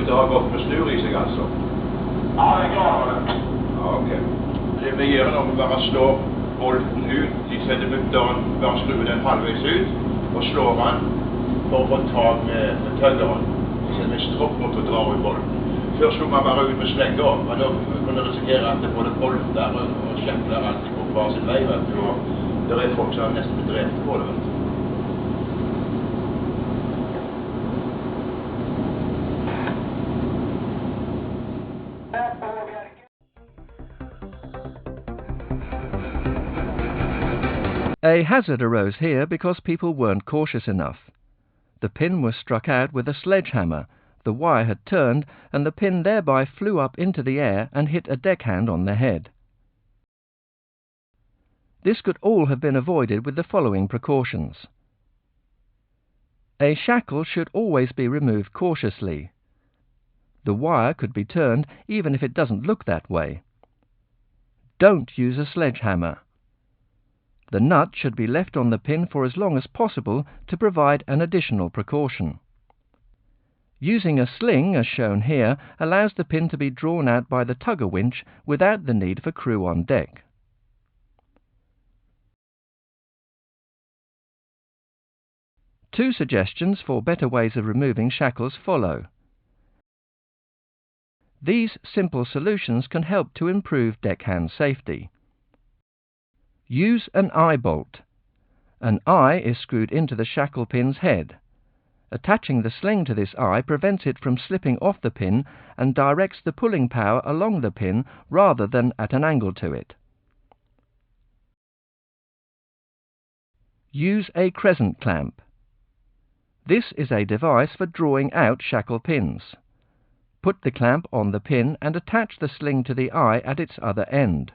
ut att ha gått för snur i sig alltså? Ja, det är klart. Ja, okej. Det vi gör är att bara slår bolten ut i centimetern, bara skruvar den halvvägs ut och slår man för att få tag med töggaren. Sen med stroppet och drar i bolten. Först slår man bara ut med slängor, men då kunde det riskera att det både boltar och käpplar alltid går på sin väg. Och det är folk som nästan blir efter på det. A hazard arose here because people weren't cautious enough. The pin was struck out with a sledgehammer, the wire had turned, and the pin thereby flew up into the air and hit a deckhand on the head. This could all have been avoided with the following precautions. A shackle should always be removed cautiously. The wire could be turned even if it doesn't look that way. Don't use a sledgehammer. The nut should be left on the pin for as long as possible to provide an additional precaution. Using a sling, as shown here, allows the pin to be drawn out by the tugger winch without the need for crew on deck. Two suggestions for better ways of removing shackles follow. These simple solutions can help to improve deckhand safety. Use an eye bolt. An eye is screwed into the shackle pin's head. Attaching the sling to this eye prevents it from slipping off the pin and directs the pulling power along the pin rather than at an angle to it. Use a crescent clamp. This is a device for drawing out shackle pins. Put the clamp on the pin and attach the sling to the eye at its other end.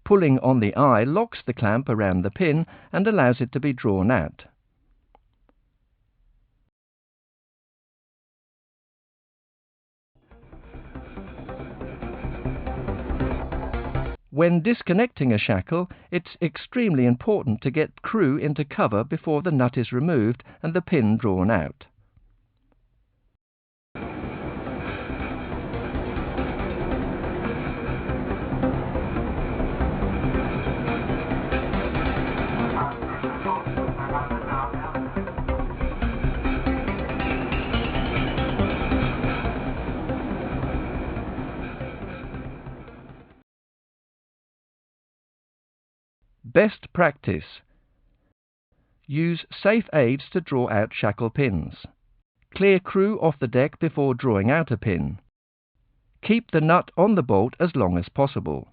Pulling on the eye locks the clamp around the pin and allows it to be drawn out. When disconnecting a shackle, it's extremely important to get crew into cover before the nut is removed and the pin drawn out. Best practice. Use safe aids to draw out shackle pins. Clear crew off the deck before drawing out a pin. Keep the nut on the bolt as long as possible.